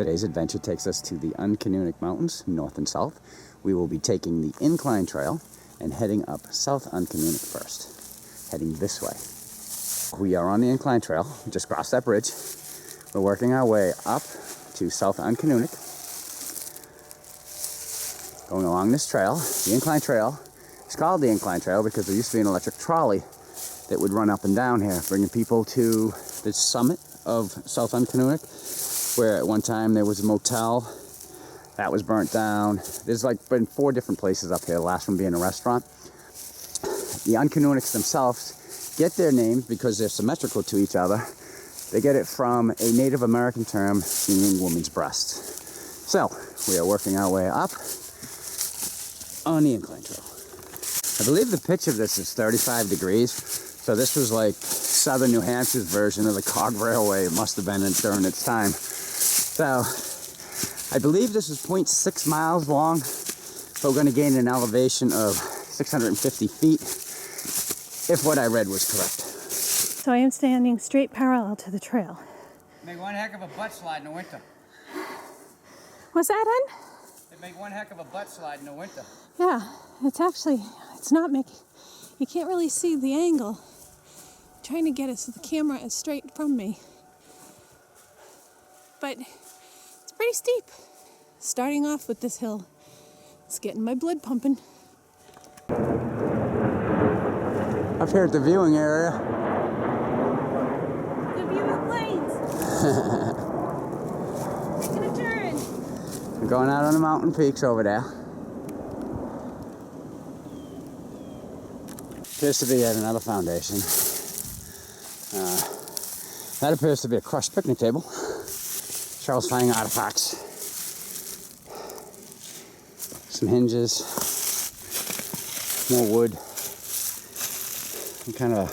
Today's adventure takes us to the Uncanoonuc Mountains, north and south. We will be taking the Incline Trail and heading up South Uncanoonuc first, heading this way. We are on the Incline Trail, we just crossed that bridge. We're working our way up to South Uncanoonuc, going along this trail, the Incline Trail. It's called the Incline Trail because there used to be an electric trolley that would run up and down here, bringing people to the summit of South Uncanoonuc, where at one time there was a motel that was burnt down. There's like been 4 different places up here, the last one being a restaurant. The Uncanoonics themselves get their names because they're symmetrical to each other. They get it from a Native American term meaning woman's breast. So, we are working our way up on the Incline Trail. I believe the pitch of this is 35 degrees. So this was like southern New Hampshire's version of the cog railway. It must have been during its time. So, I believe this is 0.6 miles long. So we're going to gain an elevation of 650 feet, if what I read was correct. So I am standing straight parallel to the trail. Make one heck of a butt slide in the winter. What's that, hon? They make one heck of a butt slide in the winter. Yeah, it's not making, you can't really see the angle. I'm trying to get it so the camera is straight from me. But it's pretty steep. Starting off with this hill, it's getting my blood pumping. Up here at the viewing area. The viewing planes. Taking a turn. We're going out on the mountain peaks over there. Appears to be yet another foundation. That appears to be a crushed picnic table. Charles finding artifacts. Some hinges. More wood. Some kind of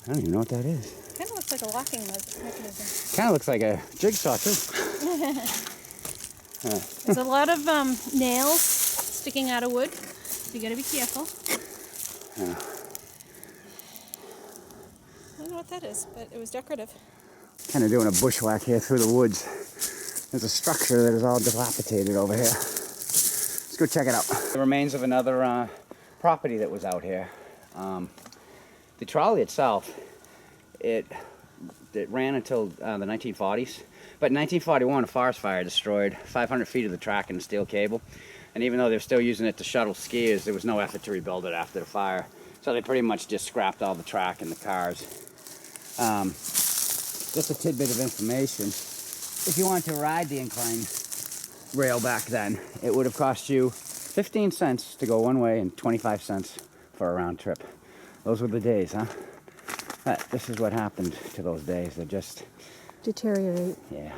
I don't even know what that is. Kind of looks like a locking mechanism. Kind of looks like a jigsaw too. There's a lot of nails sticking out of wood. You gotta be careful. I don't know what that is, but it was decorative. Kind of doing a bushwhack here through the woods. There's a structure that is all dilapidated over here. Let's go check it out. The remains of another property that was out here. The trolley itself, it ran until the 1940s. But in 1941, a forest fire destroyed 500 feet of the track and the steel cable. And even though they were still using it to shuttle skiers, there was no effort to rebuild it after the fire. So they pretty much just scrapped all the track and the cars. Just a tidbit of information. If you wanted to ride the incline rail back then, it would have cost you 15 cents to go one way and 25 cents for a round trip. Those were the days, huh? This is what happened to those days. They just deteriorate. Yeah.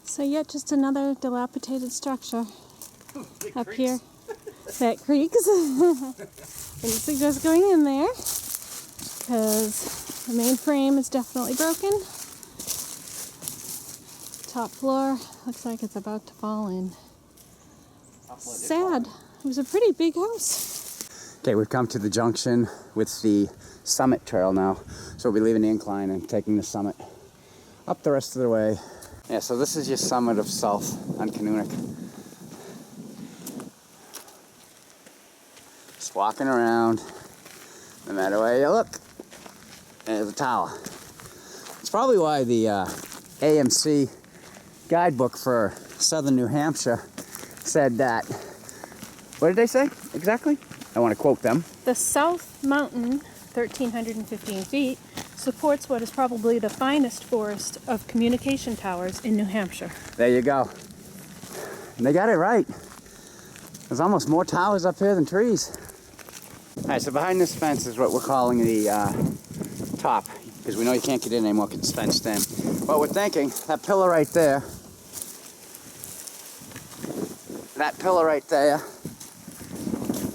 So yet just another dilapidated structure up here that creaks. Didn't suggest going in there because the main frame is definitely broken. Top floor looks like it's about to fall in. Sad. It was a pretty big house. Okay, we've come to the junction with the summit trail now. So we'll be leaving the incline and taking the summit up the rest of the way. Yeah, so this is your summit of South Uncanoonuc. Just walking around, no matter where you look, there's a tower. It's probably why the AMC guidebook for southern New Hampshire said that, what did they say exactly? I want to quote them. The South Mountain, 1,315 feet, supports what is probably the finest forest of communication towers in New Hampshire. There you go. And they got it right. There's almost more towers up here than trees. All right, so behind this fence is what we're calling the top, because we know you can't get in anymore because it's fenced in. But we're thinking that pillar right there,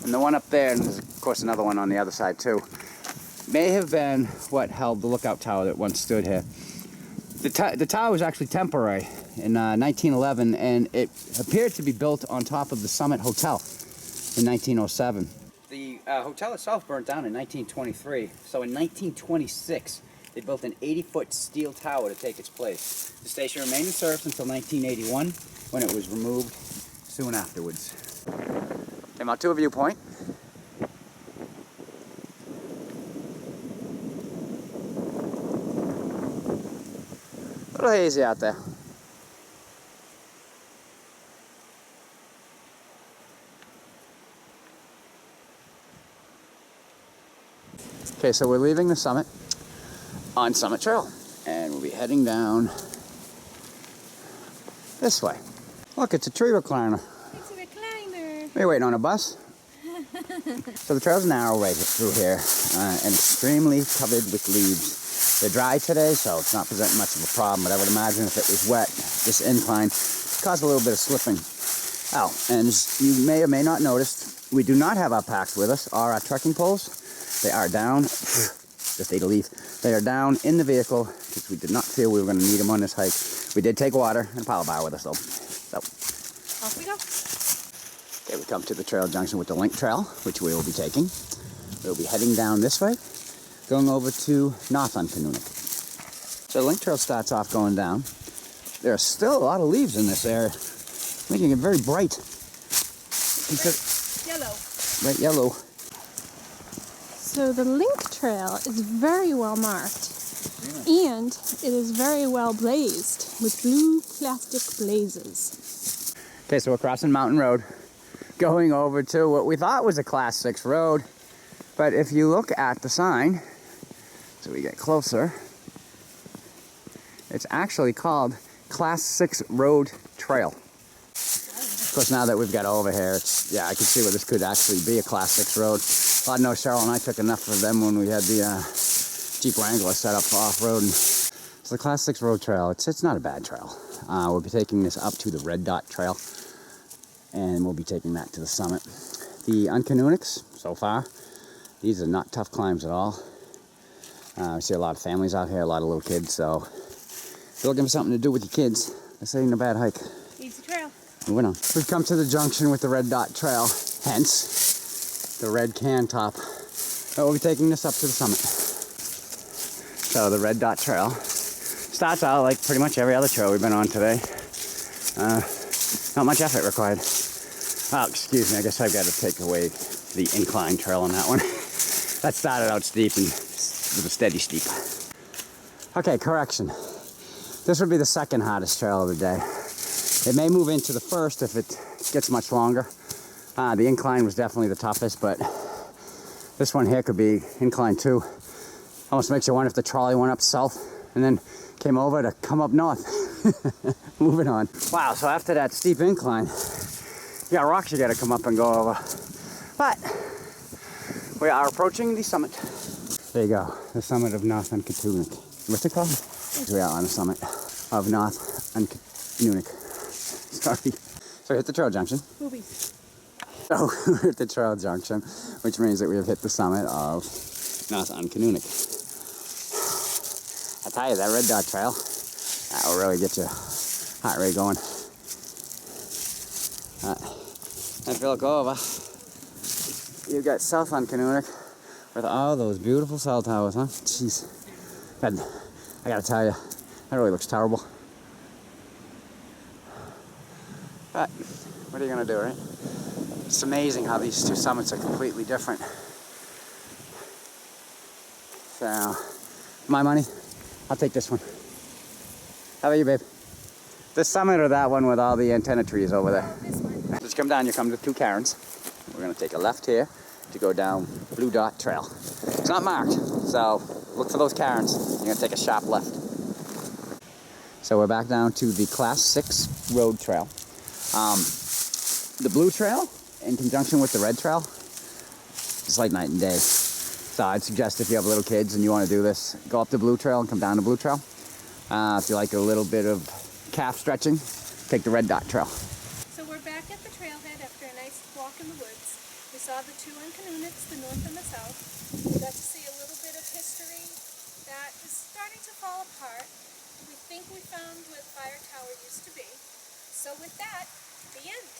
and the one up there, and there's of course another one on the other side too, may have been what held the lookout tower that once stood here. The tower was actually temporary in 1911, and it appeared to be built on top of the Summit Hotel in 1907. The hotel itself burnt down in 1923, so in 1926 They built an 80-foot steel tower to take its place. The station remained in service until 1981, when it was removed soon afterwards. Came out to a viewpoint. A little hazy out there. Okay, so we're leaving the summit on Summit Trail, and we'll be heading down this way. Look, it's a tree recliner. It's a recliner. Are you waiting on a bus? So the trail's narrow right through here, and extremely covered with leaves. They're dry today, so it's not presenting much of a problem, but I would imagine if it was wet, this incline caused a little bit of slipping. Oh, and as you may or may not notice, we do not have our packs with us or our trekking poles. They are down, just ate a leaf. They are down in the vehicle because we did not feel we were going to need them on this hike. We did take water and a power bar with us though. So, Off we go. okay, we come to the trail junction with the link trail, which we will be taking. We'll be heading down this way, going over to North Uncanoonuc. So the link trail starts off going down. There are still a lot of leaves in this area, making it very bright. Yellow. Bright yellow. So the link trail is very well marked, and it is very well blazed with blue plastic blazes. Okay, so we're crossing Mountain Road, going over to what we thought was a Class 6 road, but if you look at the sign, so we get closer, it's actually called Class 6 Road Trail. Of course, now that we've got over here, I can see where this could actually be a Class 6 road. I know Cheryl and I took enough of them when we had the Jeep Wrangler set up for off-road. So the Class 6 road trail, it's not a bad trail. We'll be taking this up to the Red Dot Trail, and we'll be taking that to the summit. The Uncanoocus, so far, these are not tough climbs at all. We see a lot of families out here, a lot of little kids, so if you're looking for something to do with your kids, this ain't a bad hike. Easy trail. Moving on. We've come to the junction with the Red Dot Trail, hence the red can top. So we'll be taking this up to the summit. So the Red Dot Trail starts out like pretty much every other trail we've been on today. Not much effort required. Oh, excuse me, I guess I've got to take away the Incline Trail on that one. That started out steep and was a steady steep. Okay, correction. This would be the second hardest trail of the day. It may move into the first if it gets much longer. The incline was definitely the toughest, but this one here could be incline 2. Almost makes you wonder if the trolley went up south and then came over to come up north. Moving on. Wow, so after that steep incline, you got rocks you gotta come up and go over. But we are approaching the summit. There you go, the summit of North Uncanoocus. What's it called? We are on the summit of North Uncanoocus. Sorry. So we hit the trail junction. Movies. So we're at the trail junction, which means that we have hit the summit of South Uncanoonuc. I tell you, that Red Dot Trail, that will really get your heart rate going. If you look over, you've got South Uncanoonuc with all those beautiful cell towers, huh? Jeez. I gotta tell you, that really looks terrible. But what are you gonna do, right? It's amazing how these two summits are completely different. So, my money, I'll take this one. How about you, babe? This summit or that one with all the antenna trees over there? This one. Just come down, you come to 2 cairns. We're gonna take a left here to go down Blue Dot Trail. It's not marked, so look for those cairns. You're gonna take a sharp left. So we're back down to the Class 6 road trail. The Blue Trail, in conjunction with the Red Trail, it's like night and day. So I'd suggest if you have little kids and you want to do this, go up the Blue Trail and come down the Blue Trail. If you like a little bit of calf stretching, take the Red Dot Trail. So we're back at the trailhead after a nice walk in the woods. We saw the 2 Uncanoocus, the north and the south. We got to see a little bit of history that is starting to fall apart. We think we found where the fire tower used to be. So with that, the end.